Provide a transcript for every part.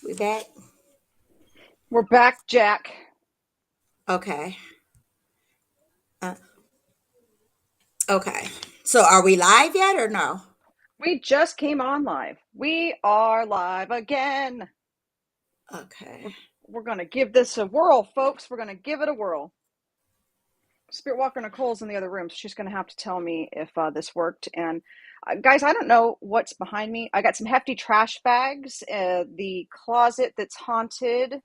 We back? We're back, Jack. Okay. Uh, okay. So are we live yet or no? We just came on live. We are live again. Okay. We're going to give this a whirl, folks. We're going to give it a whirl. Spirit Walker Nicole's in the other room, so she's going to have to tell me if this worked. And guys, I don't know what's behind me. I got some hefty trash bags, the closet that's haunted,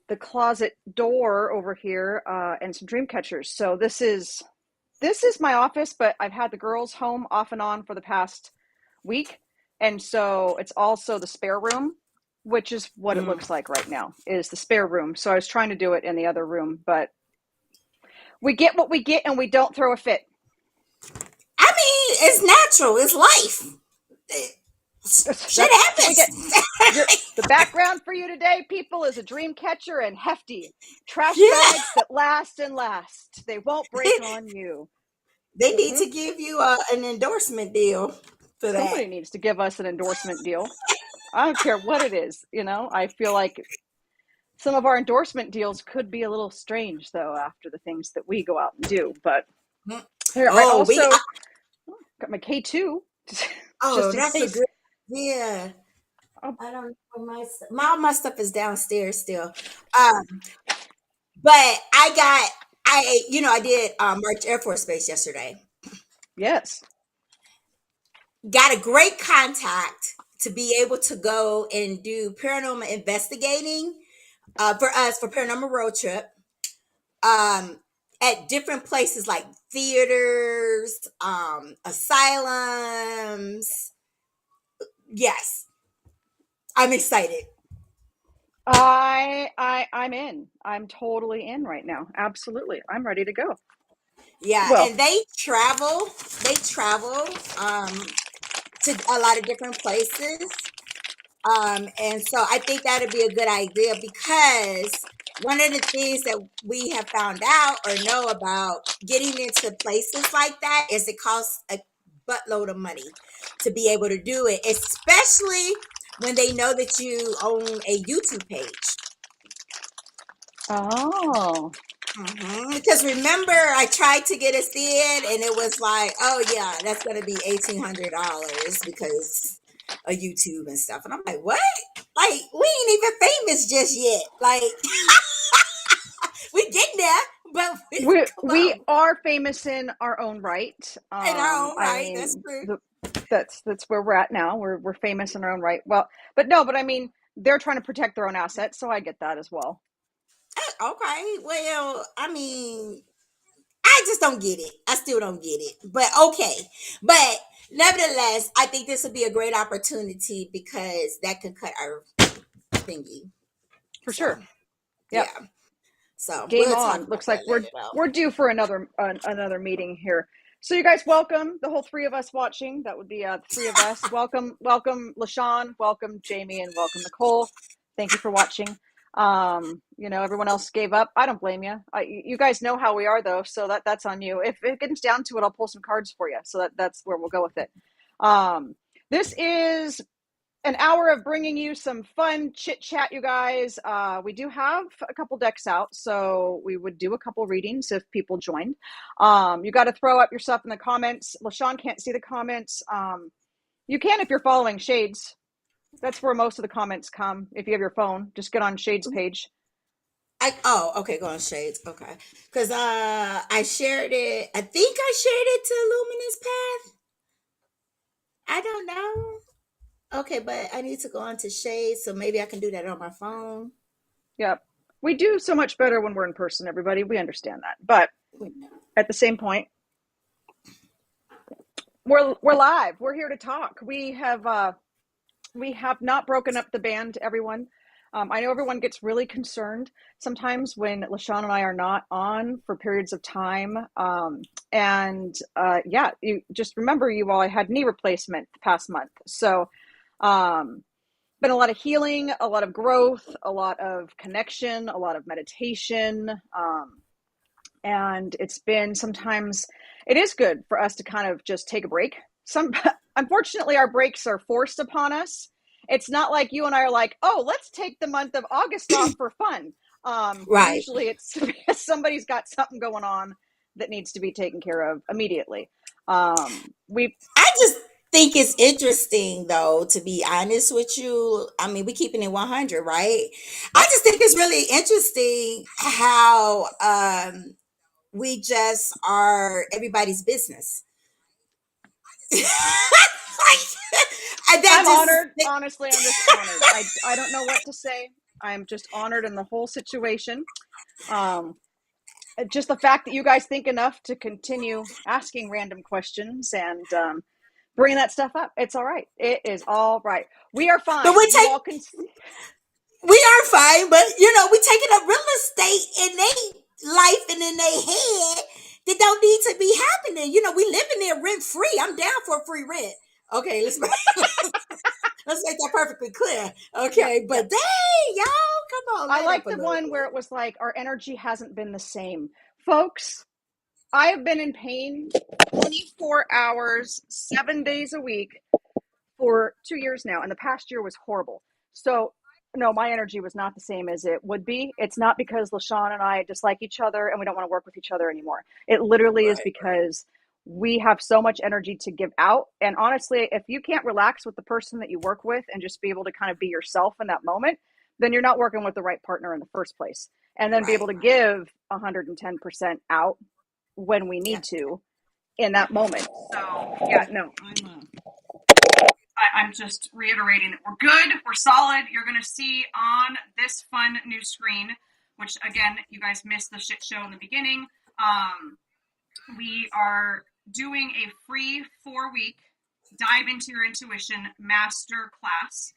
the closet door over here, and some dream catchers. So this is my office, but I've had the girls home off and on for the past week. And so it's also the spare room, which is what it Mm. looks like right now, is the spare room. So I was trying to do it in the other room, but we get what we get and we don't throw a fit. I mean, it's natural. It's life. It- Shit That's what we get. happens. The background for you today, people, is a dream catcher and hefty trash Yeah. bags that last and last. They won't break on you. They need Hmm. to give you an endorsement deal for that. Somebody needs to give us an endorsement deal. I don't care what it is. I feel like some of our endorsement deals could be a little strange, though, after the things that we go out and do. But Mm. here, I Oh, also got my K2 oh, just in that's a case. good. Yeah. Oh, I don't know all my stuff is downstairs still. Um, but I did March Air Force Base yesterday. yes. Got a great contact to be able to go and do paranormal investigating for us for paranormal road trip um, at different places like theaters, asylums. Yes, I'm excited. I'm in. I'm totally in right now. Absolutely. I'm ready to go. Yeah, Well, and they travel to a lot of different places. And so I think that'd be a good idea because one of the things that we have found out or know about getting into places like that is it costs a buttload of money to be able to do it, especially when they know that you own a YouTube page. oh, Because remember, I tried to get us in, and it was like, oh yeah, that's gonna be $1,800 because of YouTube and stuff. And I'm like, what? Like, we ain't even famous just yet. Like, we getting there, but it's we close. are famous in our own right. In our own I right, that's mean, true. that's where we're at now. We're famous in our own right. Well, but no, but I mean, they're trying to protect their own assets, so I get that as well. Okay, well, I mean, I just don't get it. I still don't get it. But okay. But nevertheless, I think this would be a great opportunity because that could cut our thingy. For So sure. Yep. yeah. So Game we'll talk on. about Looks like that we're later though. we're due for another meeting here. So you guys, welcome the whole three of us watching. That would be the three of us. Welcome, LaShawn. Welcome, Jamie, and welcome, Nicole. Thank you for watching. Everyone else gave up. I don't blame you. You guys know how we are, though, so that's on you. If it gets down to it, I'll pull some cards for you. So that's where we'll go with it. This is an hour of bringing you some fun chit chat, you guys. We do have a couple decks out, so we would do a couple readings if people joined. You got to throw up your stuff in the comments. LaShawn can't see the comments. You can if you're following Shades. That's where most of the comments come. If you have your phone, just get on Shades page. Okay, go on shades. Okay. Cause I shared it. I think I shared it to Luminous Path. I don't know. Okay, but I need to go on to shades, so maybe I can do that on my phone. Yep. We do so much better when we're in person, everybody. We understand that. But at the same point, we're live. We're here to talk. We have not broken up the band, everyone. I know everyone gets really concerned sometimes when LaShawn and I are not on for periods of time. Yeah, you just remember, you all, I had knee replacement the past month. So, been a lot of healing, a lot of growth, a lot of connection, a lot of meditation. And it's been sometimes, it is good for us to kind of just take a break. Unfortunately, our breaks are forced upon us, It's not like you and I are like, oh, let's take the month of August off for fun. Right. Usually it's somebody's got something going on that needs to be taken care of immediately. We I just think it's interesting, though, to be honest with you. I mean, we keeping it 100, right? I Yep. just think it's really interesting how we just are everybody's business. Like, and that I'm just honored. Honestly, I'm just honored. I don't know what to say. I'm just honored in the whole situation. Um, just the fact that you guys think enough to continue asking random questions and bringing that stuff up. It's all right. It is all right. We are but fine. we You take all can. we are fine, but we taking up real estate in their life and in their head that don't need to be happening. We living there rent free. I'm down for free rent. Okay, let's make that perfectly clear. Yeah, Okay, yeah. but dang, y'all, come on, I let like up a the little one where bit. it was like our energy hasn't been the same, folks. I have been in pain 24 hours, 7 days a week for 2 years now, and the past year was horrible. So, no, my energy was not the same as it would be. It's not because LaShawn and I dislike each other and we don't want to work with each other anymore. It literally is Right, because we have so much energy to give out. And honestly, if you can't relax with the person that you work with and just be able to kind of be yourself in that moment, then you're not working with the right partner in the first place. And then be able right. to give 110% out when we Yeah, need to in that moment. So, yeah, no, I'm just reiterating that we're good, we're solid. You're going to see on this fun new screen, which again, you guys missed the shit show in the beginning. We are doing a free 4-week dive into your intuition master class.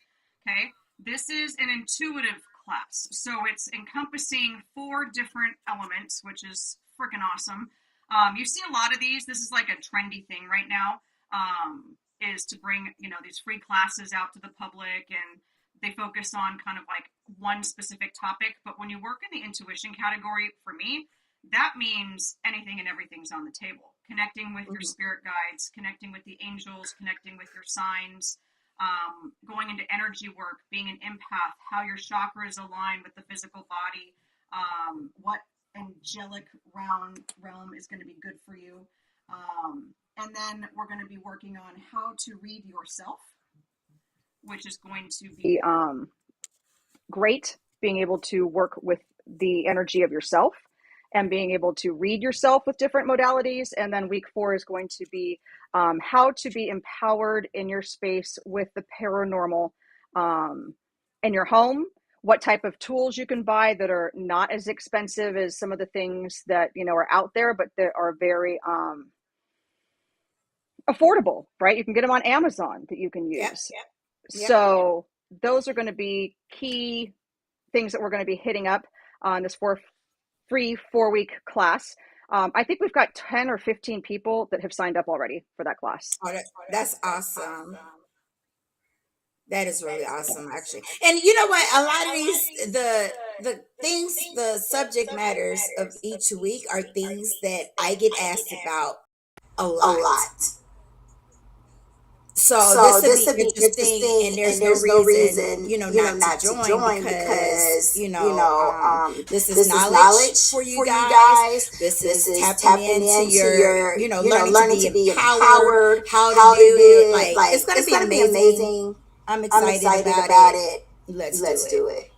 Okay, this is an intuitive class, so it's encompassing 4 different elements, which is freaking awesome. You see a lot of these. This is like a trendy thing right now. Is to bring these free classes out to the public, and they focus on kind of like one specific topic. But when you work in the intuition category, for me, that means anything and everything's on the table. Connecting with your mhm, spirit guides, connecting with the angels, connecting with your signs, going into energy work, being an empath, how your chakras align with the physical body, what angelic realm is going to be good for you. And then we're going to be working on how to read yourself, which is going to be great, being able to work with the energy of yourself and being able to read yourself with different modalities. And then week 4 is going to be how to be empowered in your space with the paranormal in your home, what type of tools you can buy that are not as expensive as some of the things that are out there, but that are very affordable, right? You can get them on Amazon that you can yep, use. yep. So those are going to be key things that we're going to be hitting up on this free 4-week class. I think we've got 10 or 15 people that have signed up already for that class. Oh, that's awesome. That is really awesome, actually. And you know what? A lot of these the things, the subject matters of each week are things that I get asked about a A lot. lot. So So this would this be would be interesting, and interesting, there's and no there's no reason, reason, not to not to join, join because, because this is this is knowledge knowledge for you for you guys. guys. This This is is tapping tapping into into your, your, learning to learning be to be empowered, empowered, how to how do to do it. it. Like, it's Like, gonna it's be gonna be amazing. amazing. I'm I'm excited excited about about it. it. Let's do Let's it. do it.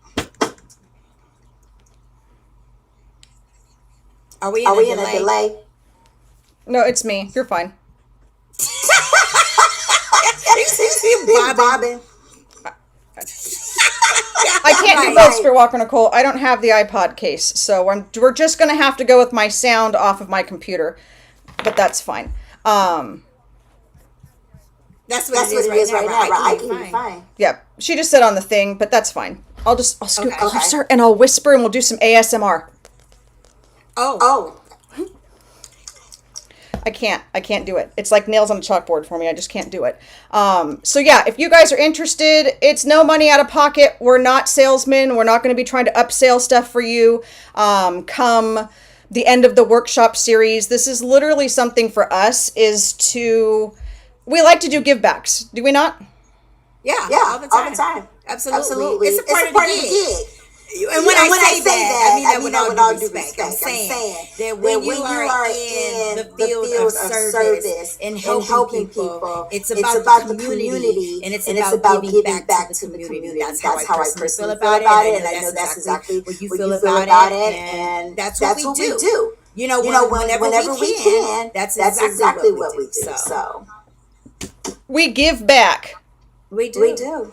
Are we in Are a we in a delay? delay? No, it's me. You're fine. You see He's bobbing. bobbing. I can't do Right. both, Walker Nicole. I don't have the iPod case, so we're just going to have to go with my sound off of my computer, but that's fine. That's what it That's what is it right is now, right right? now, I can right? I hear you can hear you fine. fine. Yeah, she just said on the thing, but that's fine. I'll scoot Okay. closer and I'll whisper and we'll do some ASMR. Oh, Oh, I can't do it. It's like nails on a chalkboard for me. I just can't do it. So yeah, if you guys are interested, it's no money out of pocket. We're not salesmen. We're not going to be trying to upsell stuff for you. Come the end of the workshop series, this is literally something for us we like to do give backs. Do we not? Yeah, Yeah, all the all the time. time. Absolutely. Absolutely. It's a part of the gig. And when And I when I say say that, I that, mean I that mean with that all with due all due respect. I'm respect. I'm saying saying that that when you when you are are in the in the field of field of service service and and helping helping people, people, it's it's about the about the community community and it's and it's about about giving giving back to back the to the community. community. That's how I That's how I personally feel personally feel about it. And about I it. know And I that's know that's exactly exactly what you what feel you feel about about it. it. And And that's what that's we what we do. do. Whenever we Whenever we can, can, that's that's exactly what exactly we what do. we do. So We give back. We we do. do.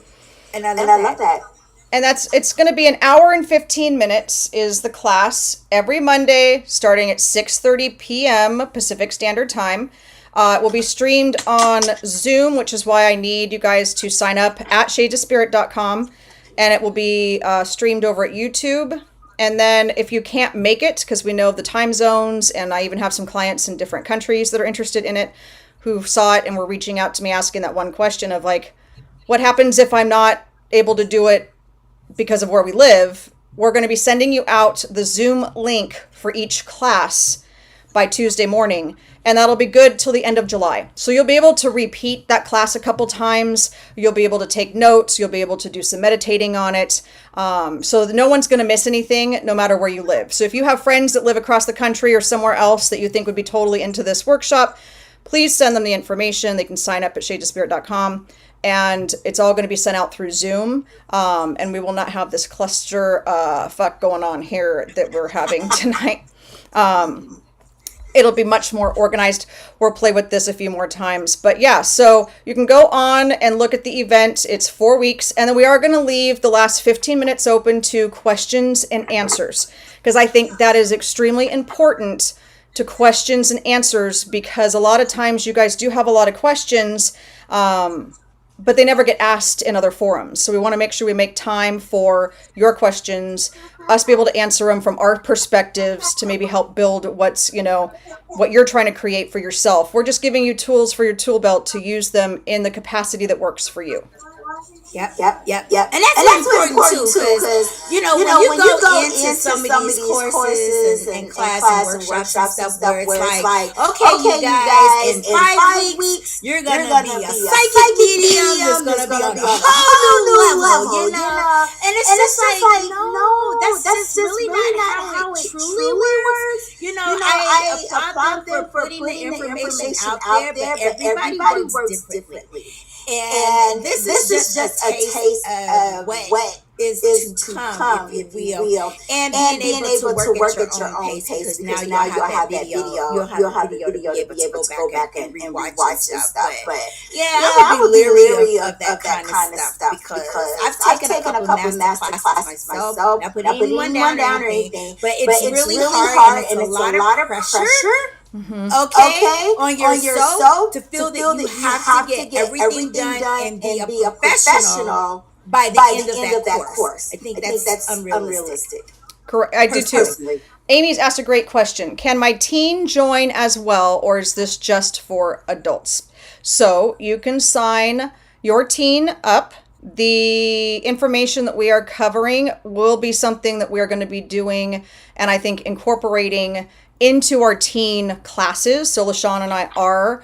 And I And love I love that. that. And it's going to be an hour and 15 minutes is the class every Monday starting at 6:30 p.m. Pacific Standard Time. It will be streamed on Zoom, which is why I need you guys to sign up at shadesofspirit.com. And it will be streamed over at YouTube. And then if you can't make it, because we know the time zones, and I even have some clients in different countries that are interested in it who saw it and were reaching out to me asking that one question of like, what happens if I'm not able to do it because of where we live? We're going to be sending you out the Zoom link for each class by Tuesday morning, and that'll be good till the end of July. So you'll be able to repeat that class a couple times. You'll be able to take notes. You'll be able to do some meditating on it. So no one's going to miss anything, no matter where you live. So if you have friends that live across the country or somewhere else that you think would be totally into this workshop, please send them the information. They can sign up at shadesofspirit.com. And it's all going to be sent out through Zoom. And we will not have this cluster fuck going on here that we're having tonight. It'll be much more organized. We'll play with this a few more times. But yeah, so you can go on and look at the event. It's 4 weeks. And then we are going to leave the last 15 minutes open to questions and answers, because I think that is extremely important, to questions and answers, because a lot of times you guys do have a lot of questions, but they never get asked in other forums. So we want to make sure we make time for your questions, us be able to answer them from our perspectives to maybe help build what you're trying to create for yourself. We're just giving you tools for your tool belt to use them in the capacity that works for you. Yep. And that's really important too, because when you go into some of these courses and class and workshops and stuff, where it's like, okay, you guys, in 5 weeks, you're gonna be a psychic medium that's gonna be on a whole new level. And it's just like, no, that's just really not how it truly works. I applaud them for putting the information out there, but everybody works differently. And this is just a taste of what is to come, if you will, and being able to work at your own pace, because now you'll have that video, you'll have the video to be able to go back and rewatch and stuff. But I would be leery of that kind of stuff, because I've taken a couple master classes myself, not putting anyone down or anything, but it's really hard and it's a lot of pressure. Okay, on yourself to feel that you have to get everything done and be a professional by the end of that course. I think that's unrealistic. Correct. I do too. Amy's asked a great question. Can my teen join as well, or is this just for adults? So you can sign your teen up. The information that we are covering will be something that we're going to be doing, and I think incorporating into our teen classes. So LaShawn and I are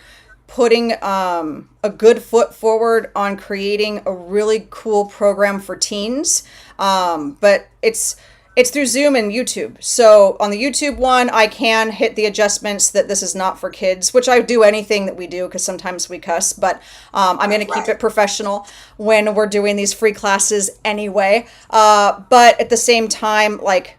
putting a good foot forward on creating a really cool program for teens. But it's through Zoom and YouTube. So on the YouTube one, I can hit the adjustments that this is not for kids, which I do anything that we do, because sometimes we cuss, but I'm going to keep it professional when we're doing these free classes anyway. But at the same time, like,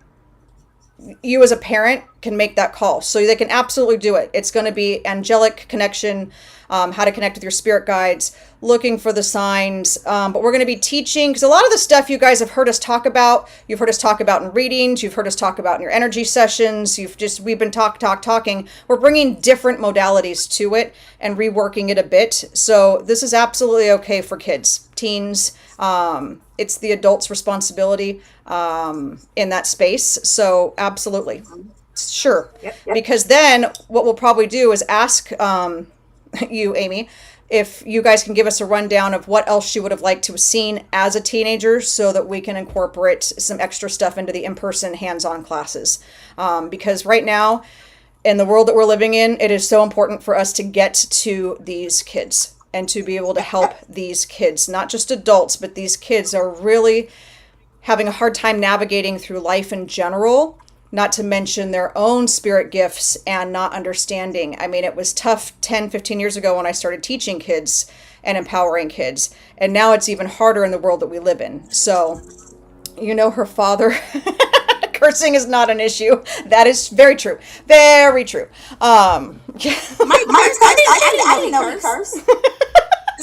you as a parent can make that call. So they can absolutely do it. It's going to be angelic connection, how to connect with your spirit guides, looking for the signs. But we're going to be teaching, because a lot of the stuff you guys have heard us talk about, you've heard us talk about in readings, you've heard us talk about in your energy sessions, we've been talking. We're bringing different modalities to it and reworking it a bit. So this is absolutely okay for kids, teens. It's the adult's responsibility in that space. So absolutely. Sure. Yep. Because then what we'll probably do is ask you, Amy, if you guys can give us a rundown of what else you would have liked to have seen as a teenager, so that we can incorporate some extra stuff into the in-person hands-on classes. Because right now, in the world that we're living in, it is so important for us to get to these kids. and to be able to help these kids, not just adults, but these kids are really having a hard time navigating through life in general, not to mention their own spirit gifts and not understanding. I mean, it was tough 10, 15 years ago when I started teaching kids and empowering kids. And now it's even harder in the world that we live in. So, her father, cursing is not an issue. That is very true. Very true. My I didn't know he cursed. Is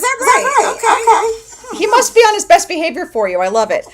that right? Okay. He must be on his best behavior for you. I love it.